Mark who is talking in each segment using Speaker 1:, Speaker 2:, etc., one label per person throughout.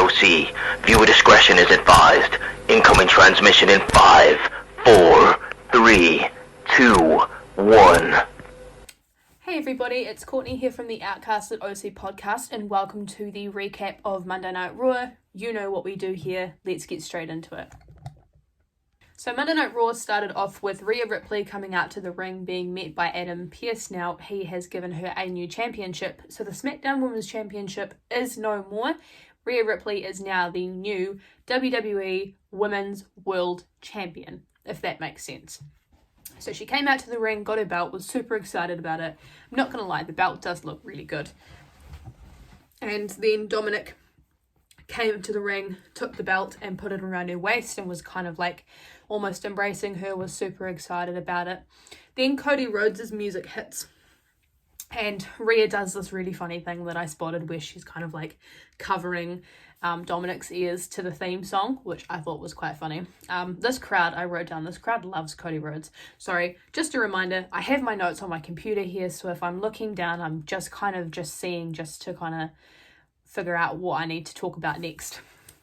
Speaker 1: OC. Viewer discretion is advised. Incoming transmission in 5, 4, 3, 2, 1.
Speaker 2: Hey everybody, it's Courtney here from the Outcasted OC Podcast, and welcome to the recap of Monday Night Raw. You know what we do here, let's get straight into it. So Monday Night Raw started off with Rhea Ripley coming out to the ring, being met by Adam Pearce. Now he has given her a new championship, so the SmackDown Women's Championship is no more. Rhea Ripley is now the new WWE Women's World Champion, if that makes sense. So she came out to the ring, got her belt, was super excited about it. I'm not going to lie, the belt does look really good. And then Dominic came to the ring, took the belt and put it around her waist and was kind of like almost embracing her, was super excited about it. Then Cody Rhodes' music hits. And Rhea does this really funny thing that I spotted where she's kind of like covering Dominic's ears to the theme song, which I thought was quite funny. This crowd loves Cody Rhodes. Sorry, just a reminder, I have my notes on my computer here, so if I'm looking down, I'm just seeing just to kind of figure out what I need to talk about next.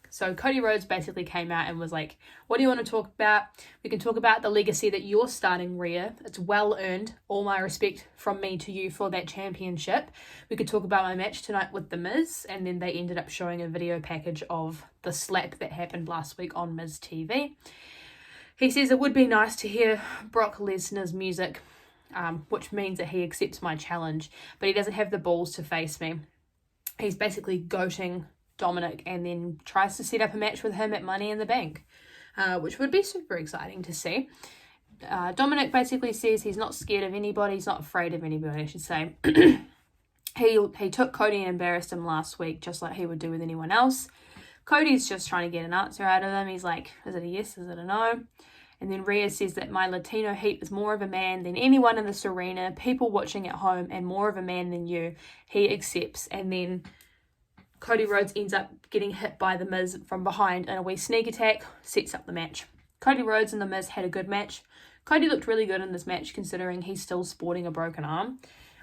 Speaker 2: So Cody Rhodes basically came out and was like, what do you want to talk about? We can talk about the legacy that you're starting, Rhea. It's well earned. All my respect from me to you for that championship. We could talk about my match tonight with The Miz. And then they ended up showing a video package of the slap that happened last week on Miz TV. He says it would be nice to hear Brock Lesnar's music, which means that he accepts my challenge, but he doesn't have the balls to face me. He's basically goating Dominic and then tries to set up a match with him at Money in the Bank, which would be super exciting to see. Dominic basically says he's not scared of anybody, he's not afraid of anybody, I should say. He took Cody and embarrassed him last week, just like he would do with anyone else. Cody's just trying to get an answer out of him. He's like, is it a yes, is it a no? And then Rhea says that my Latino heat is more of a man than anyone in this arena, people watching at home, and more of a man than you. He accepts. And then Cody Rhodes ends up getting hit by The Miz from behind in a wee sneak attack, sets up the match. Cody Rhodes and The Miz had a good match. Cody looked really good in this match considering he's still sporting a broken arm.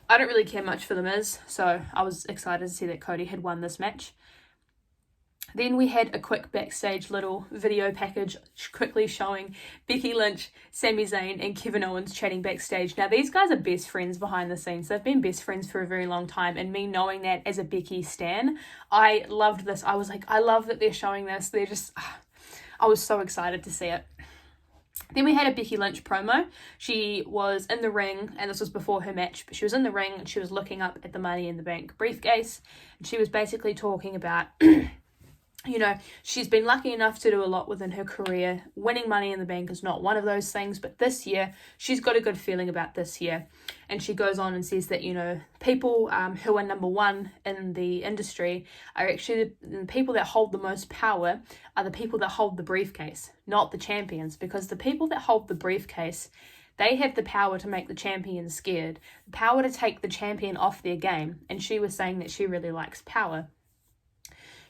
Speaker 2: I don't really care much for The Miz, so I was excited to see that Cody had won this match. Then we had a quick backstage little video package quickly showing Becky Lynch, Sami Zayn and Kevin Owens chatting backstage. Now these guys are best friends behind the scenes. They've been best friends for a very long time, and me knowing that as a Becky stan, I loved this. I was like, I love that they're showing this. I was so excited to see it. Then we had a Becky Lynch promo. She was in the ring, and this was before her match, but she was in the ring and she was looking up at the Money in the Bank briefcase, and she was basically talking about you know, she's been lucky enough to do a lot within her career. Winning Money in the Bank is not one of those things, but this year, she's got a good feeling about this year. And she goes on and says that, you know, people who are number one in the industry are actually the people that hold the most power are the people that hold the briefcase, not the champions. Because the people that hold the briefcase, they have the power to make the champion scared, the power to take the champion off their game. And she was saying that she really likes power.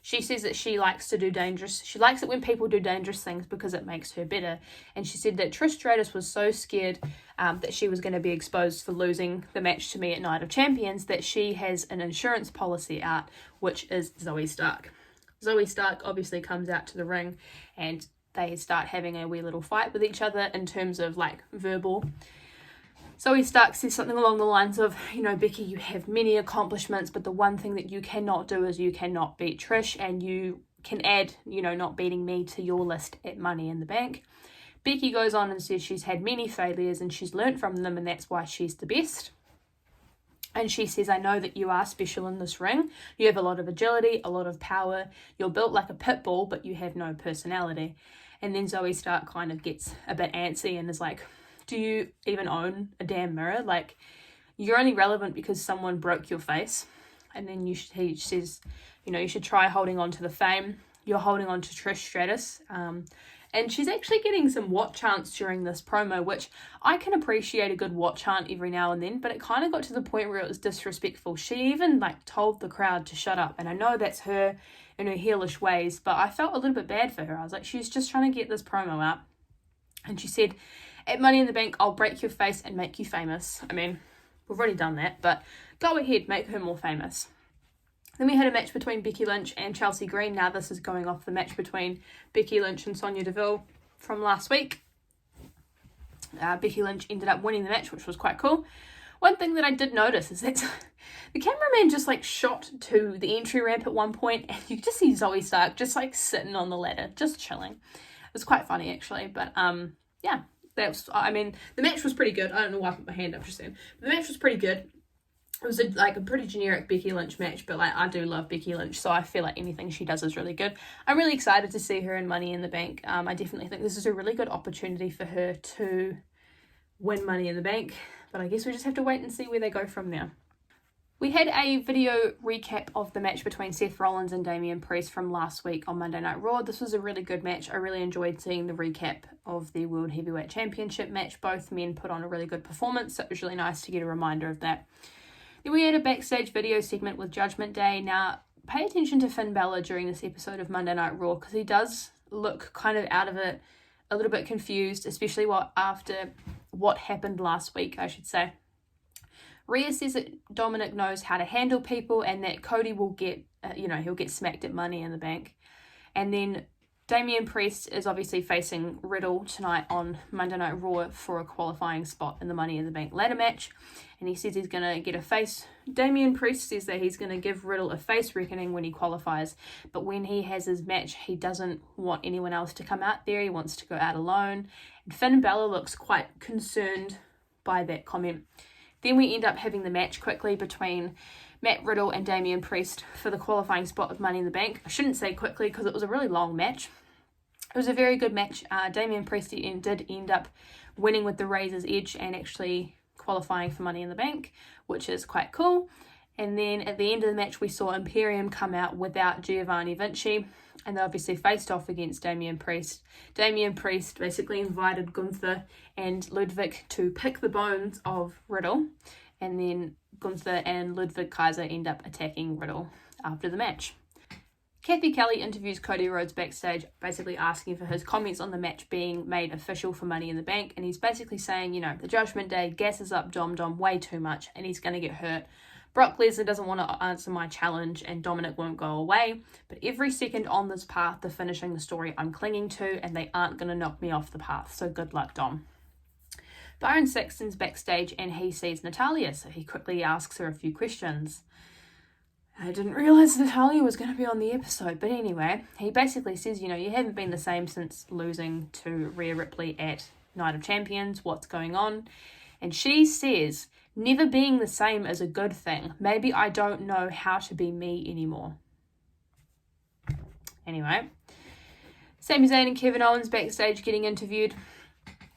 Speaker 2: She says that she likes it when people do dangerous things because it makes her better. And she said that Trish Stratus was so scared that she was going to be exposed for losing the match to me at Night of Champions that she has an insurance policy out, which is Zoe Stark. Zoe Stark obviously comes out to the ring and they start having a wee little fight with each other in terms of like verbal. Zoe Stark says something along the lines of, you know, Becky, you have many accomplishments, but the one thing that you cannot do is you cannot beat Trish, and you can add, you know, not beating me to your list at Money in the Bank. Becky goes on and says she's had many failures and she's learnt from them, and that's why she's the best. And she says, I know that you are special in this ring. You have a lot of agility, a lot of power. You're built like a pit bull, but you have no personality. And then Zoe Stark kind of gets a bit antsy and is like, do you even own a damn mirror? Like, you're only relevant because someone broke your face. And then he says, you know, you should try holding on to the fame. You're holding on to Trish Stratus. And she's actually getting some what chants during this promo, which I can appreciate a good what chant every now and then, but it kind of got to the point where it was disrespectful. She even like told the crowd to shut up. And I know that's her in her heelish ways, but I felt a little bit bad for her. I was like, she's just trying to get this promo out. And she said, at Money in the Bank, I'll break your face and make you famous. I mean, we've already done that, but go ahead, make her more famous. Then we had a match between Becky Lynch and Chelsea Green. Now this is going off the match between Becky Lynch and Sonya Deville from last week. Becky Lynch ended up winning the match, which was quite cool. One thing that I did notice is that the cameraman just like shot to the entry ramp at one point, and you could just see Zoe Stark just like sitting on the ladder, just chilling. It was quite funny actually, but yeah, the match was pretty good. I don't know why I put my hand up just then. But the match was pretty good. It was a pretty generic Becky Lynch match, but like I do love Becky Lynch, so I feel like anything she does is really good. I'm really excited to see her in Money in the Bank. I definitely think this is a really good opportunity for her to win Money in the Bank, but I guess we just have to wait and see where they go from there. We had a video recap of the match between Seth Rollins and Damian Priest from last week on Monday Night Raw. This was a really good match. I really enjoyed seeing the recap of the World Heavyweight Championship match. Both men put on a really good performance, so it was really nice to get a reminder of that. Then we had a backstage video segment with Judgment Day. Now, pay attention to Finn Balor during this episode of Monday Night Raw, because he does look kind of out of it, a little bit confused, especially after what happened last week, I should say. RHEA says that Dominic knows how to handle people and that Cody will get, he'll get smacked at Money in the Bank. And then Damian Priest is obviously facing Riddle tonight on Monday Night Raw for a qualifying spot in the Money in the Bank ladder match. And he says he's going to get a face. Damian Priest says that he's going to give Riddle a face reckoning when he qualifies. But when he has his match, he doesn't want anyone else to come out there. He wants to go out alone. And Finn Balor looks quite concerned by that comment. Then we end up having the match quickly between Matt Riddle and Damian Priest for the qualifying spot of Money in the Bank. I shouldn't say quickly because it was a really long match. It was a very good match. Damian Priest did end up winning with the Razor's Edge and actually qualifying for Money in the Bank, which is quite cool. And then at the end of the match, we saw Imperium come out without Giovanni Vinci, and they obviously faced off against Damian Priest. Damian Priest basically invited Gunther and Ludwig to pick the bones of Riddle, and then Gunther and Ludwig Kaiser end up attacking Riddle after the match. Kathy Kelly interviews Cody Rhodes backstage, basically asking for his comments on the match being made official for Money in the Bank, and he's basically saying, the Judgment Day gasses up Dom way too much, and he's going to get hurt. Brock Lesnar doesn't want to answer my challenge, and Dominic won't go away, but every second on this path to finishing the story I'm clinging to, and they aren't going to knock me off the path, so good luck, Dom. Byron Saxton's backstage, and he sees Natalya, so he quickly asks her a few questions. I didn't realise Natalya was going to be on the episode, but anyway, he basically says, you haven't been the same since losing to Rhea Ripley at Night of Champions, what's going on? And she says, never being the same is a good thing. Maybe I don't know how to be me anymore. Anyway, Sami Zayn and Kevin Owens backstage getting interviewed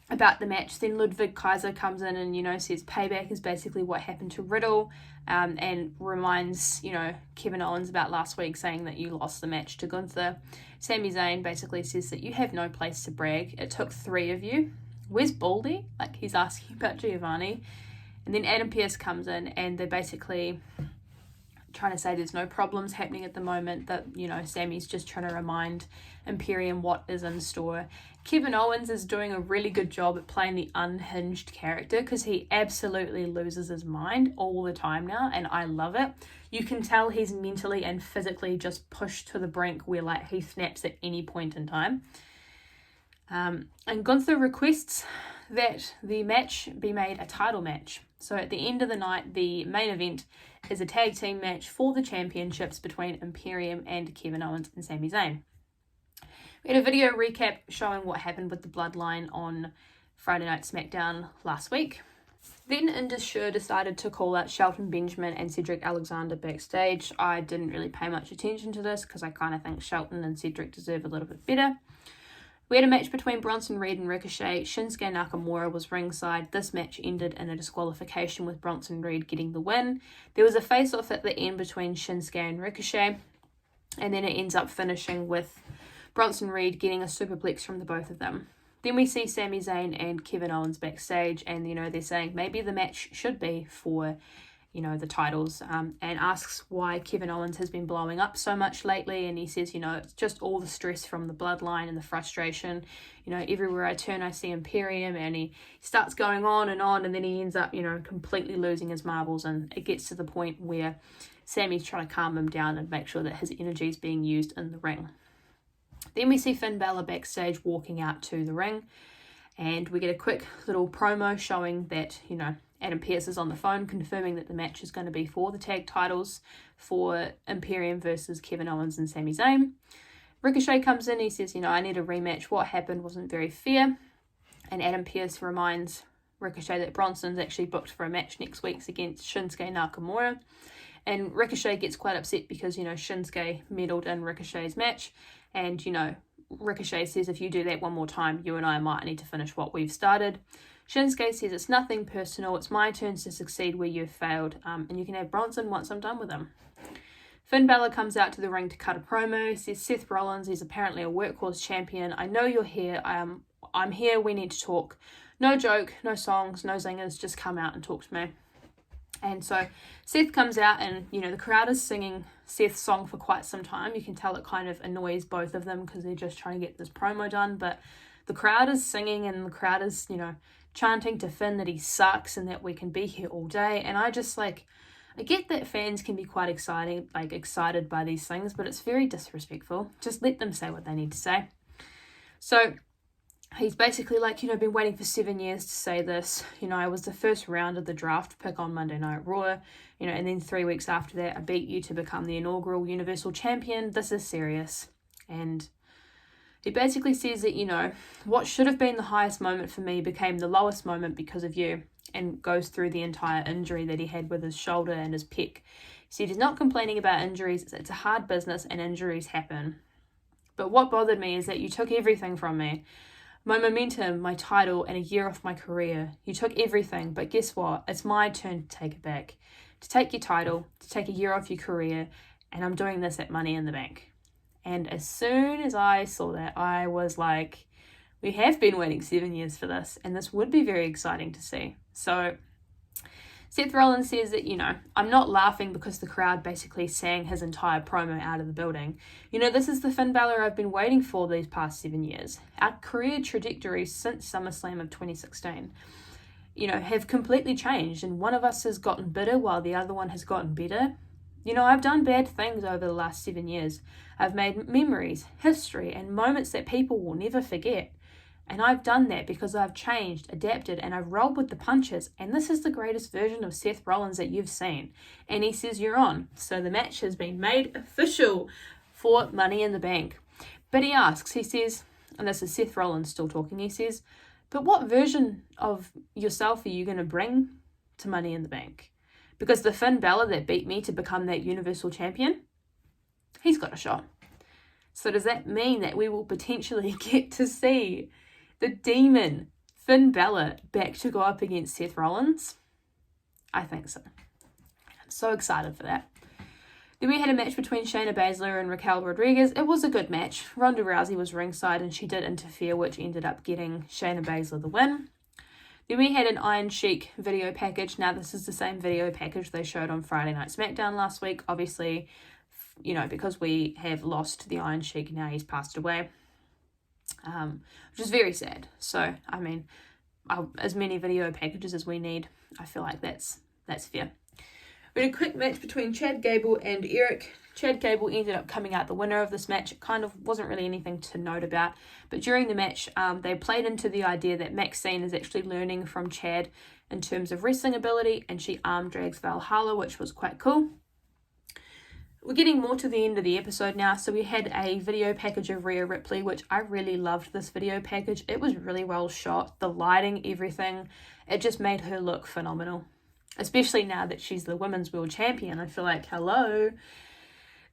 Speaker 2: about the match. Then Ludwig Kaiser comes in and, says payback is basically what happened to Riddle, and reminds, Kevin Owens about last week saying that you lost the match to Gunther. Sami Zayn basically says that you have no place to brag. It took 3 of you. Where's Baldy? Like, he's asking about Giovanni. And then Adam Pearce comes in, and they're basically trying to say there's no problems happening at the moment, that, Sammy's just trying to remind Imperium what is in store. Kevin Owens is doing a really good job at playing the unhinged character, because he absolutely loses his mind all the time now, and I love it. You can tell he's mentally and physically just pushed to the brink where, like, he snaps at any point in time. And Gunther requests that the match be made a title match. So at the end of the night, the main event is a tag team match for the championships between Imperium and Kevin Owens and Sami Zayn. We had a video recap showing what happened with the Bloodline on Friday Night SmackDown last week. Then Indus Sher decided to call out Shelton Benjamin and Cedric Alexander backstage. I didn't really pay much attention to this because I kind of think Shelton and Cedric deserve a little bit better. We had a match between Bronson Reed and Ricochet. Shinsuke Nakamura was ringside. This match ended in a disqualification with Bronson Reed getting the win. There was a face-off at the end between Shinsuke and Ricochet, and then it ends up finishing with Bronson Reed getting a superplex from the both of them. Then we see Sami Zayn and Kevin Owens backstage, and they're saying maybe the match should be for the titles, and asks why Kevin Owens has been blowing up so much lately, and he says, it's just all the stress from the Bloodline and the frustration. Everywhere I turn I see Imperium, and he starts going on, and then he ends up, completely losing his marbles, and it gets to the point where Sammy's trying to calm him down and make sure that his energy is being used in the ring. Then we see Finn Balor backstage walking out to the ring, and we get a quick little promo showing that, Adam Pearce is on the phone confirming that the match is going to be for the tag titles for Imperium versus Kevin Owens and Sami Zayn. Ricochet comes in, he says, I need a rematch. What happened wasn't very fair. And Adam Pearce reminds Ricochet that Bronson's actually booked for a match next week against Shinsuke Nakamura. And Ricochet gets quite upset because, Shinsuke meddled in Ricochet's match. And, Ricochet says, if you do that one more time, you and I might need to finish what we've started. Shinsuke says, it's nothing personal. It's my turn to succeed where you've failed. And you can have Bronson once I'm done with him. Finn Balor comes out to the ring to cut a promo. Says, Seth Rollins is apparently a workhorse champion. I know you're here. I'm here. We need to talk. No joke, no songs, no zingers. Just come out and talk to me. And so Seth comes out and, the crowd is singing Seth's song for quite some time. You can tell it kind of annoys both of them because they're just trying to get this promo done. But the crowd is singing and the crowd is, chanting to Finn that he sucks and that we can be here all day. And I just I get that fans can be quite excited by these things, but it's very disrespectful. Just let them say what they need to say. So he's basically been waiting for 7 years to say this. I was the first round of the draft pick on Monday Night Raw, and then 3 weeks after that, I beat you to become the inaugural Universal Champion. This is serious. And he basically says that, what should have been the highest moment for me became the lowest moment because of you, and goes through the entire injury that he had with his shoulder and his pec. He said he's not complaining about injuries. It's a hard business and injuries happen. But what bothered me is that you took everything from me. My momentum, my title, and a year off my career. You took everything, but guess what? It's my turn to take it back. To take your title, to take a year off your career, and I'm doing this at Money in the Bank. And as soon as I saw that, I was like, we have been waiting 7 years for this, and this would be very exciting to see. So Seth Rollins says that, I'm not laughing because the crowd basically sang his entire promo out of the building. This is the Finn Balor I've been waiting for these past 7 years. Our career trajectories since SummerSlam of 2016, have completely changed, and one of us has gotten bitter while the other one has gotten better. I've done bad things over the last 7 years. I've made memories, history, and moments that people will never forget. And I've done that because I've changed, adapted, and I've rolled with the punches. And this is the greatest version of Seth Rollins that you've seen. And he says you're on. So the match has been made official for Money in the Bank. But he asks, he says, and this is Seth Rollins still talking, he says, but what version of yourself are you going to bring to Money in the Bank? Because the Finn Balor that beat me to become that Universal Champion, he's got a shot. So does that mean that we will potentially get to see the demon Finn Balor back to go up against Seth Rollins? I think so. I'm so excited for that. Then we had a match between Shayna Baszler and Raquel Rodriguez. It was a good match. Ronda Rousey was ringside and she did interfere, which ended up getting Shayna Baszler the win. Then we had an Iron Sheik video package. Now, this is the same video package they showed on Friday Night SmackDown last week. Obviously, because we have lost the Iron Sheik, now he's passed away, which is very sad. So, as many video packages as we need, I feel like that's fair. We had a quick match between Chad Gable and Eric. Chad Gable ended up coming out the winner of this match. It kind of wasn't really anything to note about. But during the match, they played into the idea that Maxine is actually learning from Chad in terms of wrestling ability, and she arm drags Valhalla, which was quite cool. We're getting more to the end of the episode now, so we had a video package of Rhea Ripley, which I really loved this video package. It was really well shot, the lighting, everything. It just made her look phenomenal, especially now that she's the Women's World Champion. I feel like, hello.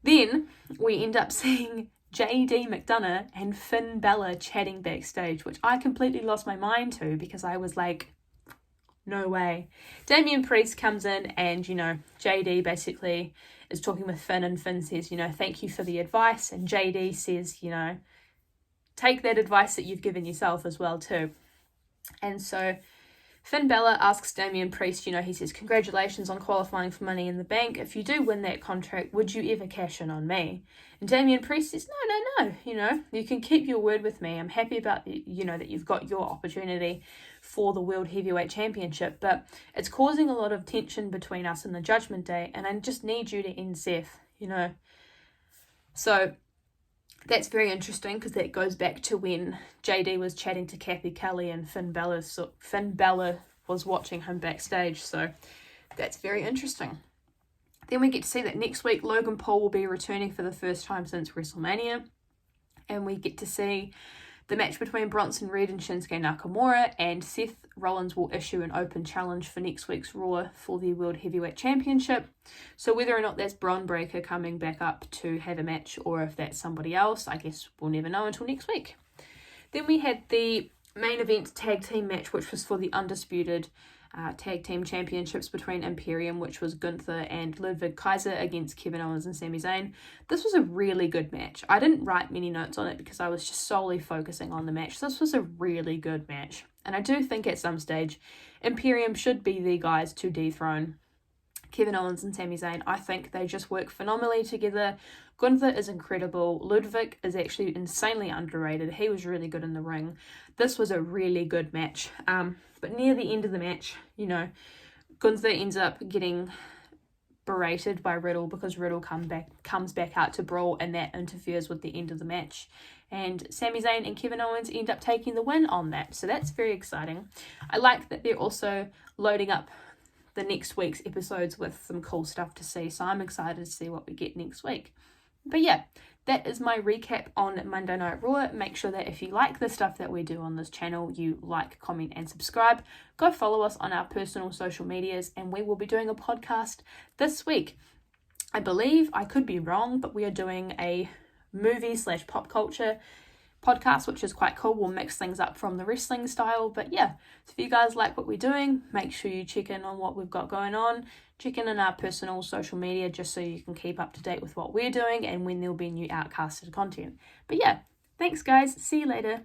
Speaker 2: Then we end up seeing JD McDonough and Finn Balor chatting backstage, which I completely lost my mind to because I was like, no way. Damian Priest comes in and, JD basically is talking with Finn, and Finn says, thank you for the advice. And JD says, take that advice that you've given yourself as well too. And so Finn Balor asks Damian Priest, he says, congratulations on qualifying for Money in the Bank. If you do win that contract, would you ever cash in on me? And Damian Priest says, no, you can keep your word with me. I'm happy about, that you've got your opportunity for the World Heavyweight Championship, but it's causing a lot of tension between us and the Judgment Day, and I just need you to end Seth, So that's very interesting because that goes back to when JD was chatting to Kathy Kelly and Finn Balor was watching him backstage. So that's very interesting. Then we get to see that next week Logan Paul will be returning for the first time since WrestleMania. And we get to see the match between Bronson Reed and Shinsuke Nakamura, and Seth Rollins will issue an open challenge for next week's Raw for the World Heavyweight Championship. So whether or not that's Bron Breakker coming back up to have a match or if that's somebody else, I guess we'll never know until next week. Then we had the main event tag team match, which was for the undisputed tag team championships between Imperium, which was Gunther and Ludwig Kaiser against Kevin Owens and Sami Zayn. This was a really good match. I didn't write many notes on it because I was just solely focusing on the match. This was a really good match. And I do think at some stage, Imperium should be the guys to dethrone Kevin Owens and Sami Zayn. I think they just work phenomenally together. Gunther is incredible. Ludwig is actually insanely underrated. He was really good in the ring. This was a really good match. But near the end of the match, Gunther ends up getting berated by Riddle because Riddle comes back out to brawl, and that interferes with the end of the match. And Sami Zayn and Kevin Owens end up taking the win on that. So that's very exciting. I like that they're also loading up the next week's episodes with some cool stuff to see. So I'm excited to see what we get next week. But yeah, that is my recap on Monday Night Raw. Make sure that if you like the stuff that we do on this channel, you like, comment, and subscribe. Go follow us on our personal social medias, and we will be doing a podcast this week. I believe, I could be wrong, but we are doing a movie/pop culture podcast, which is quite cool. We'll mix things up from the wrestling style. But yeah, so if you guys like what we're doing, make sure you check in on what we've got going on. Check in on our personal social media just so you can keep up to date with what we're doing and when there'll be new Outcasted content. But yeah, thanks guys. See you later.